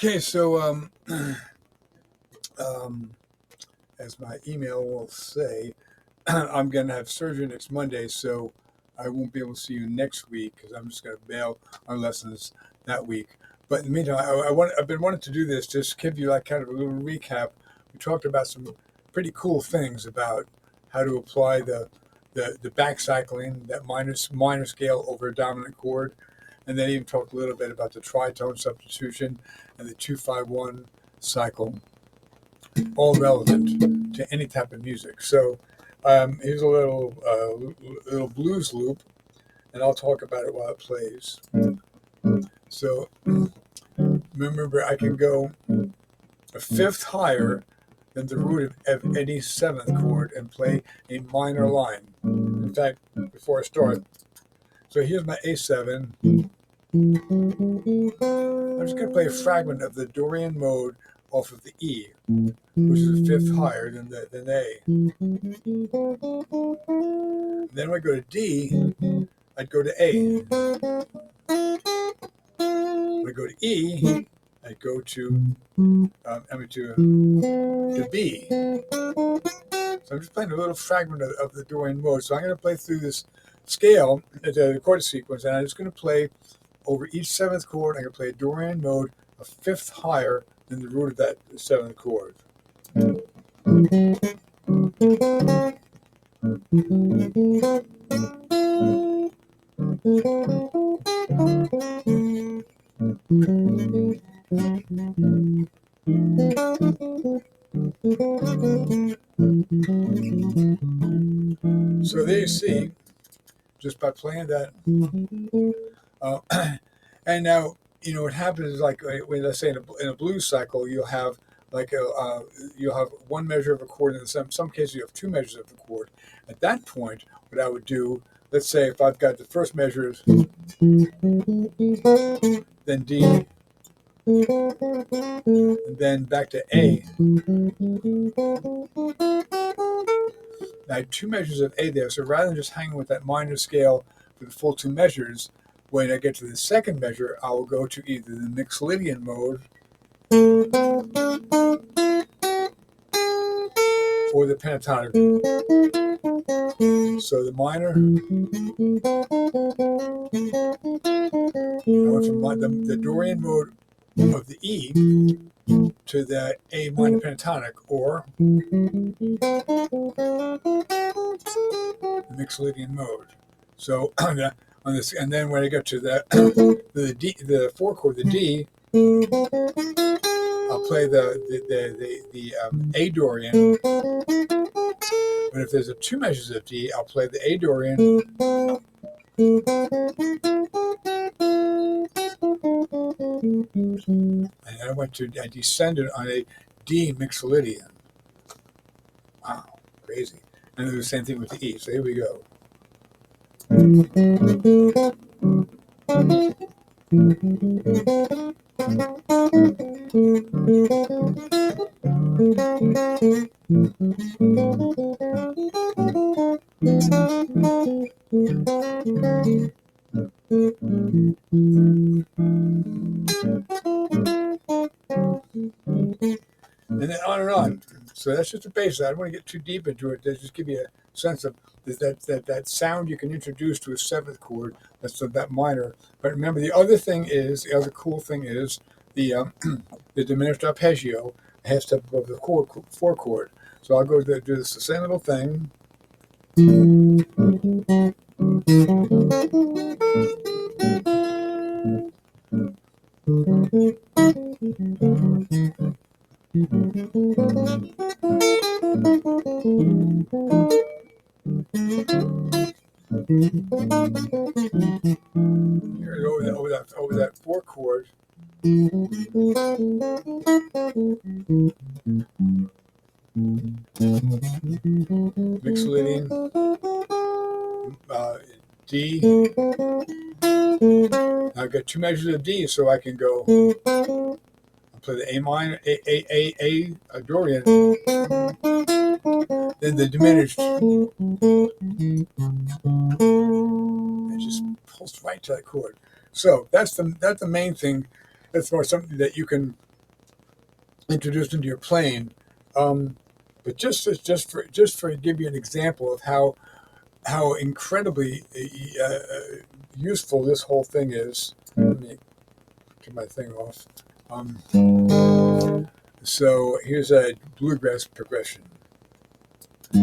Okay, so um, as my email will say, I'm going to have surgery next Monday, so I won't be able to see you next week because I'm just going to bail on lessons that week. But in the meantime, I've been wanting to do this, just give you like kind of a little recap. We talked about some pretty cool things about how to apply the back cycling, that minor scale over a dominant chord, and then even talked a little bit about the tritone substitution and the 2-5-1 cycle, all relevant to any type of music. So here's a little blues loop, and I'll talk about it while it plays. So remember, I can go a fifth higher than the root of any seventh chord and play a minor line. In fact, before I start, so here's my A7. I'm just going to play a fragment of the Dorian mode off of the E, which is a fifth higher than A. Then when I go to D, I'd go to A. When I go to E, I'd go to to B. So I'm just playing a little fragment of the Dorian mode. So I'm going to play through this scale, the chord sequence, and I'm just going to play over each seventh chord. I'm going to play a Dorian mode a fifth higher than the root of that seventh chord. So there you see, just by playing that. And now, what happens is like when let's say in a blues cycle, you'll have like you'll have one measure of a chord, and in some cases you have two measures of the chord. At that point, what I would do, let's say if I've got the first measures, then D, and then back to A. I have two measures of A there, so rather than just hanging with that minor scale for the full two measures, when I get to the second measure, I will go to either the Mixolydian mode or the pentatonic. So the minor, I went from the Dorian mode of the E to the A minor pentatonic, or the Mixolydian mode. So on this, and then when I get to the D, the four chord, the D, I'll play the A Dorian. But if there's two measures of D, I'll play the A Dorian. And I descended on a D Mixolydian. Wow, crazy. And do the same thing with the E. So here we go. And then on and on. So that's just the basis. I don't want to get too deep into it. Just give you a sense of that sound you can introduce to a seventh chord. That's that minor. But remember, the other cool thing is the the diminished arpeggio, a half step above the four chord. So I'll go do this the same little thing. Here, over that four chord. Mixolydian, D. I've got two measures of D, so I can go. I'll play the A minor, A Dorian, then the diminished. It just pulls right to that chord. So that's the main thing. That's more something that you can introduced into your playing. Um, but just for to give you an example of how incredibly useful this whole thing is. Let me get my thing off. So here's a bluegrass progression. Do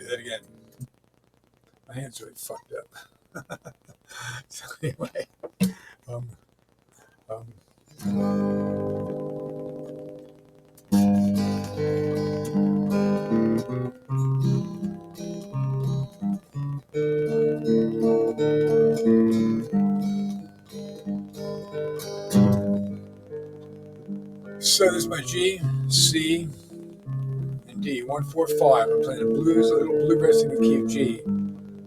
that again. My hands are really fucked up. So anyway, um, um, so this is my G, C, and D. 1, 4, 5. I'm playing a blues, a little bluegrass in the key of G.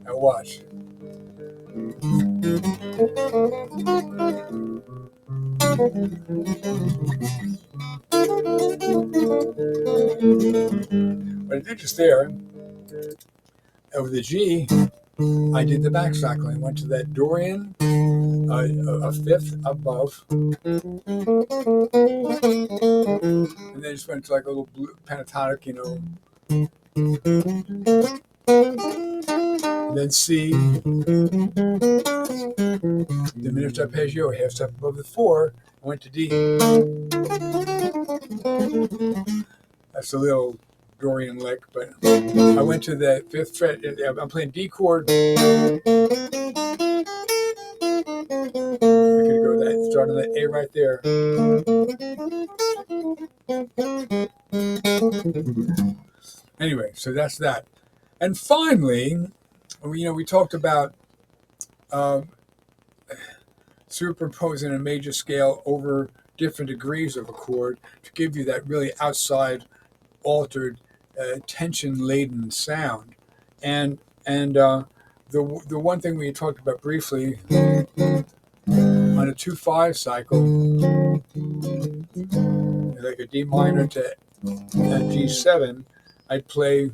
Now watch. What I did just there, over the G, I did the backcycle. I went to that Dorian, a fifth above, and then just went to like a little blue pentatonic, and then C, diminished arpeggio, half step above the 4, I went to D. That's a little Dorian lick, but I went to the 5th fret. I'm playing D chord. I could go that, start on that A right there. Anyway, so that's that. And finally, we talked about um, superimposing a major scale over different degrees of a chord to give you that really outside altered, tension-laden sound. And the one thing we talked about briefly on a 2/5 cycle, like a D minor to G7, I'd play.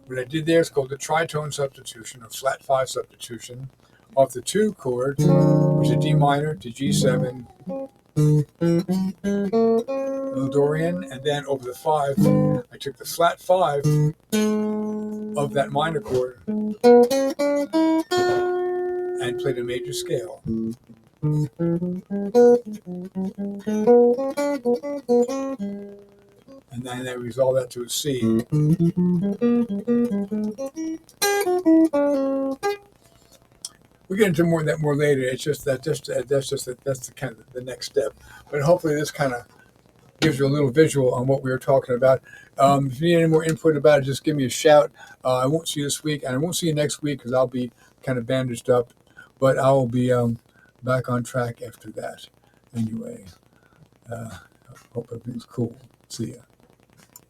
What I did there is called the tritone substitution, or flat 5 substitution, off the 2 chord, which is D minor to G7, little Dorian, and then over the 5, I took the flat 5 of that minor chord and played a major scale. And then I resolve that to a C. We get into more that more later. It's just that that's the kind of the next step. But hopefully this kind of gives you a little visual on what we were talking about. If you need any more input about it, just give me a shout. I won't see you this week, and I won't see you next week because I'll be kind of bandaged up. But I will be back on track after that. Anyway, hope everything's cool. See ya.